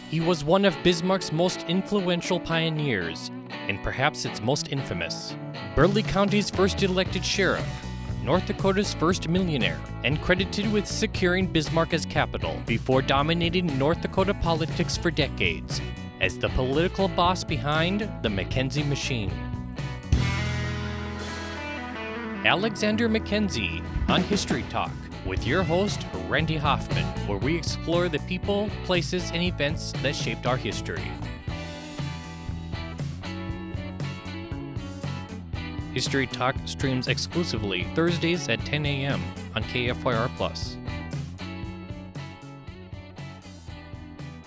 He was one of Bismarck's most influential pioneers, and perhaps its most infamous. Burleigh County's first elected sheriff, North Dakota's first millionaire, and credited with securing Bismarck as capital before dominating North Dakota politics for decades as the political boss behind the McKenzie Machine. Alexander McKenzie on History Talk with your host, Randy Hoffman, where we explore the people, places, and events that shaped our history. History Talk streams exclusively Thursdays at 10 a.m. on KFYR+.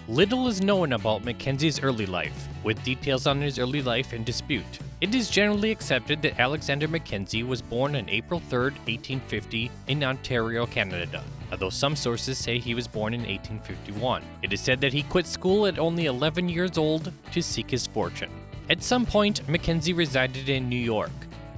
Little is known about Mackenzie's early life, with details on his early life in dispute. It is generally accepted that Alexander McKenzie was born on April 3, 1850, in Ontario, Canada, although some sources say he was born in 1851. It is said that he quit school at only 11 years old to seek his fortune. At some point, McKenzie resided in New York,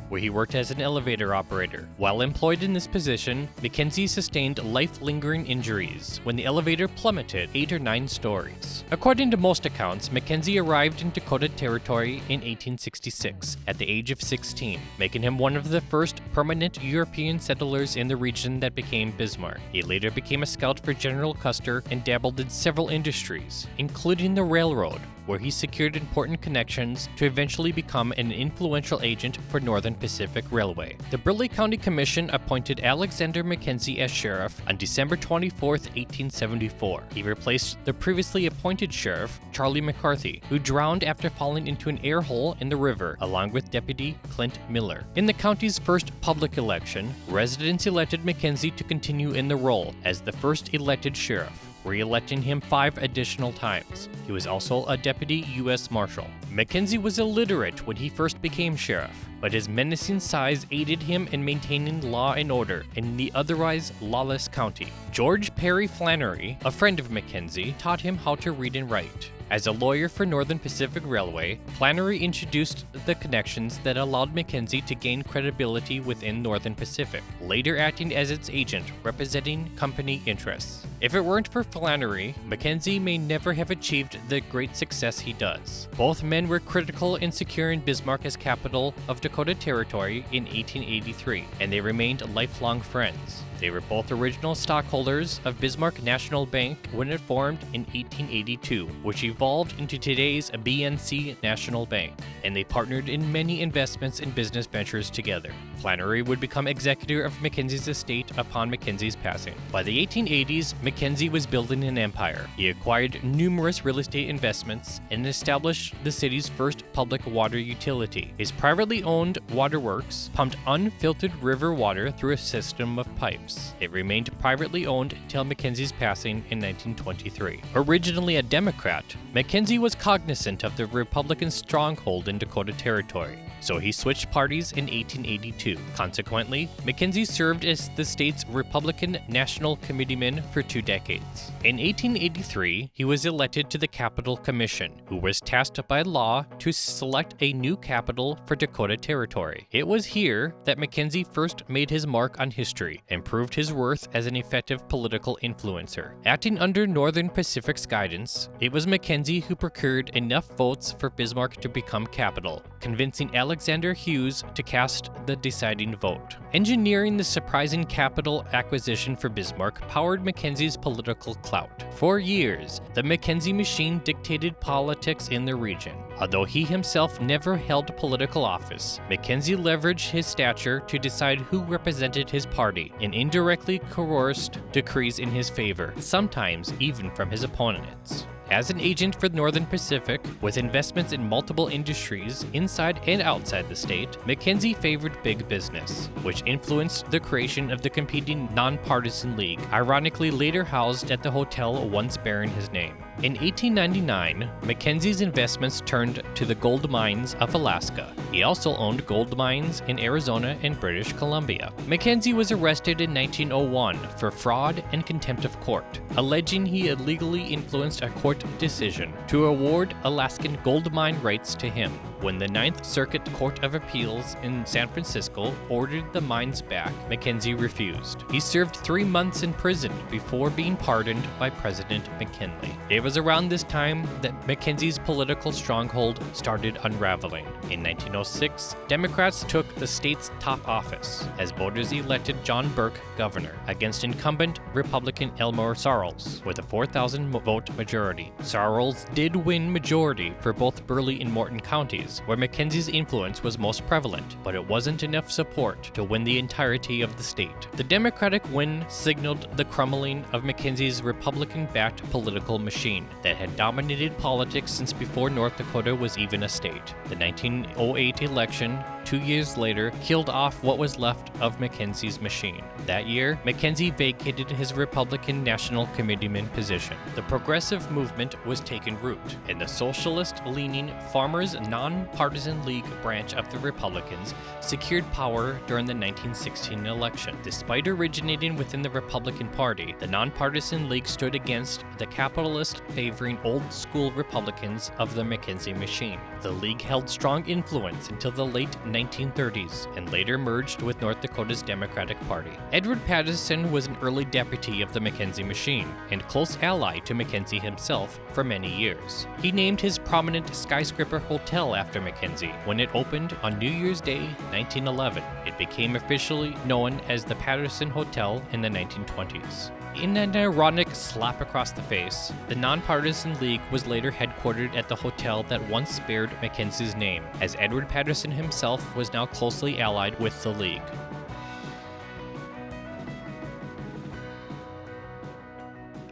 where he worked as an elevator operator. While employed in this position, McKenzie sustained life-lingering injuries when the elevator plummeted 8 or 9 stories. According to most accounts, McKenzie arrived in Dakota Territory in 1866 at the age of 16, making him one of the first permanent European settlers in the region that became Bismarck. He later became a scout for General Custer and dabbled in several industries, including the railroad, where he secured important connections to eventually become an influential agent for Northern Pacific Railway. The Burleigh County Commission appointed Alexander McKenzie as sheriff on December 24, 1874. He replaced the previously appointed sheriff, Charlie McCarthy, who drowned after falling into an air hole in the river, along with Deputy Clint Miller. In the county's first public election, residents elected McKenzie to continue in the role as the first elected sheriff, re-electing him 5 additional times. He was also a deputy U.S. Marshal. McKenzie was illiterate when he first became sheriff, but his menacing size aided him in maintaining law and order in the otherwise lawless county. George Perry Flannery, a friend of McKenzie, taught him how to read and write. As a lawyer for Northern Pacific Railway, Flannery introduced the connections that allowed McKenzie to gain credibility within Northern Pacific, later acting as its agent representing company interests. If it weren't for Flannery, McKenzie may never have achieved the great success he does. Both men were critical in securing Bismarck as capital of Dakota Territory in 1883, and they remained lifelong friends. They were both original stockholders of Bismarck National Bank when it formed in 1882, which evolved into today's BNC National Bank, and they partnered in many investments and business ventures together. Flannery would become executor of McKenzie's estate upon McKenzie's passing. By the 1880s, McKenzie was building an empire. He acquired numerous real estate investments and established the city's first public water utility. His privately owned waterworks pumped unfiltered river water through a system of pipes. It remained privately owned until McKenzie's passing in 1923. Originally a Democrat, McKenzie was cognizant of the Republican stronghold in Dakota Territory, so he switched parties in 1882. Consequently, McKenzie served as the state's Republican National Committeeman for 2 decades. In 1883, he was elected to the Capital Commission, who was tasked by law to select a new capital for Dakota Territory. It was here that McKenzie first made his mark on history and proved his worth as an effective political influencer. Acting under Northern Pacific's guidance, it was McKenzie who procured enough votes for Bismarck to become capital, convincing Alexander Hughes to cast the deciding vote. Engineering the surprising capital acquisition for Bismarck powered McKenzie's political clout. For years, the McKenzie Machine dictated politics in the region. Although he himself never held political office, McKenzie leveraged his stature to decide who represented his party and indirectly coerced decrees in his favor, sometimes even from his opponents. As an agent for the Northern Pacific, with investments in multiple industries inside and outside the state, McKenzie favored big business, which influenced the creation of the competing nonpartisan league, ironically later housed at the hotel once bearing his name. In 1899, McKenzie's investments turned to the gold mines of Alaska. He also owned gold mines in Arizona and British Columbia. McKenzie was arrested in 1901 for fraud and contempt of court, alleging he illegally influenced a court decision to award Alaskan gold mine rights to him. When the Ninth Circuit Court of Appeals in San Francisco ordered the mines back, McKenzie refused. He served 3 months in prison before being pardoned by President McKinley. It was around this time that McKenzie's political stronghold started unraveling. In 1906, Democrats took the state's top office as voters elected John Burke governor against incumbent Republican Elmore Sarles with a 4,000-vote majority. Sarles did win majority for both Burleigh and Morton counties, where McKenzie's influence was most prevalent, but it wasn't enough support to win the entirety of the state. The Democratic win signaled the crumbling of McKenzie's Republican-backed political machine that had dominated politics since before North Dakota was even a state. The 1908 election, 2 years later, killed off what was left of McKenzie's machine. That year, McKenzie vacated his Republican National Committeeman position. The progressive movement was taking root, and the socialist-leaning Farmers' Non-Partisan League branch of the Republicans secured power during the 1916 election. Despite originating within the Republican Party, the Nonpartisan League stood against the capitalist-favoring old-school Republicans of the McKenzie Machine. The League held strong influence until the late 1930s and later merged with North Dakota's Democratic Party. Edward Patterson was an early deputy of the McKenzie Machine and close ally to McKenzie himself for many years. He named his prominent skyscraper hotel after McKenzie. When it opened on New Year's Day, 1911, it became officially known as the Patterson Hotel in the 1920s. In an ironic slap across the face, the Nonpartisan League was later headquartered at the hotel that once bared McKenzie's name, as Edward Patterson himself was now closely allied with the League.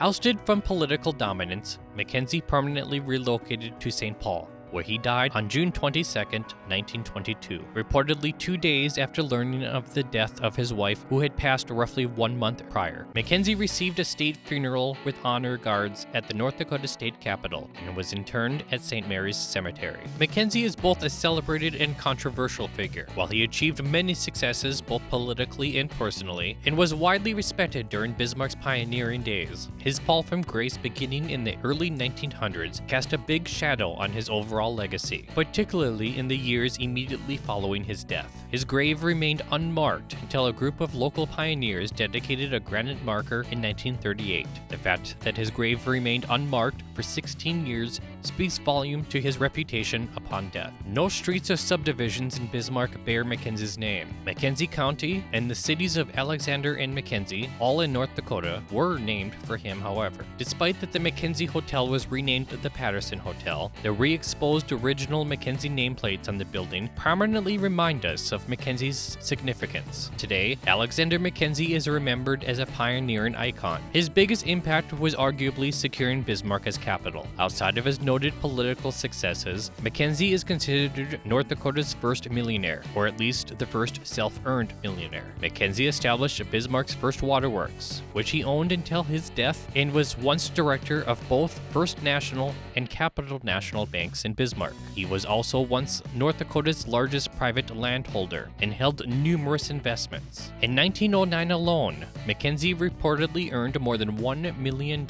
Ousted from political dominance, McKenzie permanently relocated to St. Paul, where he died on June 22, 1922, reportedly 2 days after learning of the death of his wife, who had passed roughly 1 month prior. McKenzie received a state funeral with honor guards at the North Dakota State Capitol and was interned at St. Mary's Cemetery. McKenzie is both a celebrated and controversial figure. While he achieved many successes both politically and personally, and was widely respected during Bismarck's pioneering days, his fall from grace beginning in the early 1900s cast a big shadow on his overall legacy, particularly in the years immediately following his death. His grave remained unmarked until a group of local pioneers dedicated a granite marker in 1938. The fact that his grave remained unmarked for 16 years speaks volume to his reputation upon death. No streets or subdivisions in Bismarck bear McKenzie's name. McKenzie County and the cities of Alexander and McKenzie, all in North Dakota, were named for him, however. Despite that the McKenzie Hotel was renamed the Patterson Hotel, the re-exposed original McKenzie nameplates on the building prominently remind us of Mackenzie's significance. Today, Alexander McKenzie is remembered as a pioneer and icon. His biggest impact was arguably securing Bismarck as capital. Outside of his noted political successes, McKenzie is considered North Dakota's first millionaire, or at least the first self-earned millionaire. McKenzie established Bismarck's first waterworks, which he owned until his death, and was once director of both First National and Capital National banks in Bismarck. He was also once North Dakota's largest private landholder and held numerous investments. In 1909 alone, McKenzie reportedly earned more than $1 million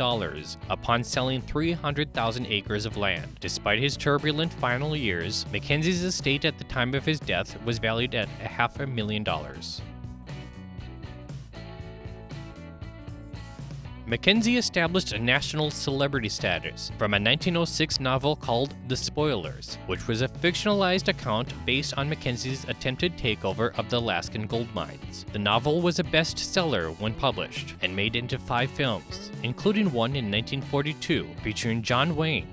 upon selling 300,000 acres of land. Despite his turbulent final years, McKenzie's estate at the time of his death was valued at $500,000. McKenzie established a national celebrity status from a 1906 novel called The Spoilers, which was a fictionalized account based on McKenzie's attempted takeover of the Alaskan gold mines. The novel was a bestseller when published and made into 5 films, including one in 1942 featuring John Wayne.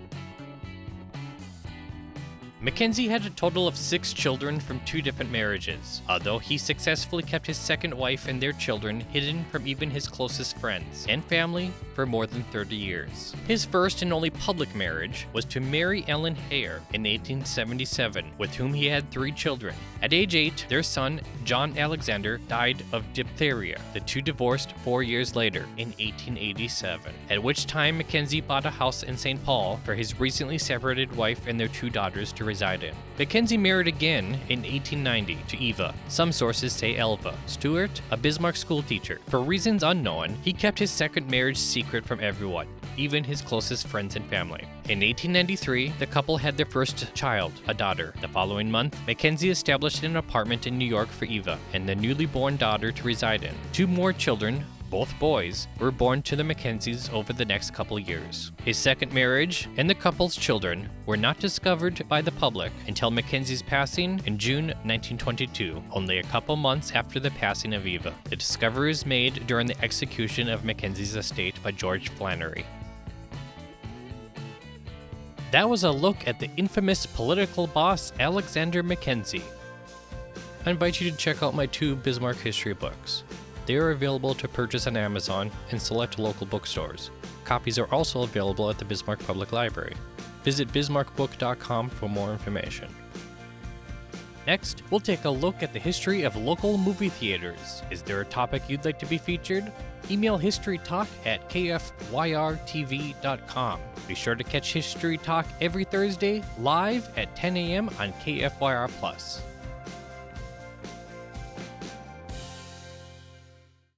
McKenzie had a total of 6 children from 2 different marriages, although he successfully kept his second wife and their children hidden from even his closest friends and family for more than 30 years. His first and only public marriage was to Mary Ellen Hare in 1877, with whom he had 3 children. At age 8, their son, John Alexander, died of diphtheria. The 2 divorced 4 years later, in 1887, at which time McKenzie bought a house in St. Paul for his recently separated wife and their 2 daughters to reside in. McKenzie married again in 1890 to Eva, some sources say Elva, Stewart, a Bismarck schoolteacher. For reasons unknown, he kept his second marriage secret from everyone. even his closest friends and family. In 1893, the couple had their first child, a daughter. The following month, McKenzie established an apartment in New York for Eva and the newly born daughter to reside in. 2 more children, both boys, were born to the Mackenzies over the next couple years. His second marriage and the couple's children were not discovered by the public until Mackenzie's passing in June 1922, only a couple months after the passing of Eva. The discovery was made during the execution of Mackenzie's estate by George Flannery. That was a look at the infamous political boss Alexander Mackenzie. I invite you to check out my 2 Bismarck history books. They are available to purchase on Amazon and select local bookstores. Copies are also available at the Bismarck Public Library. Visit bismarckbook.com for more information. Next, we'll take a look at the history of local movie theaters. Is there a topic you'd like to be featured? Email historytalk@kfyrtv.com. Be sure to catch History Talk every Thursday live at 10 a.m. on KFYR+.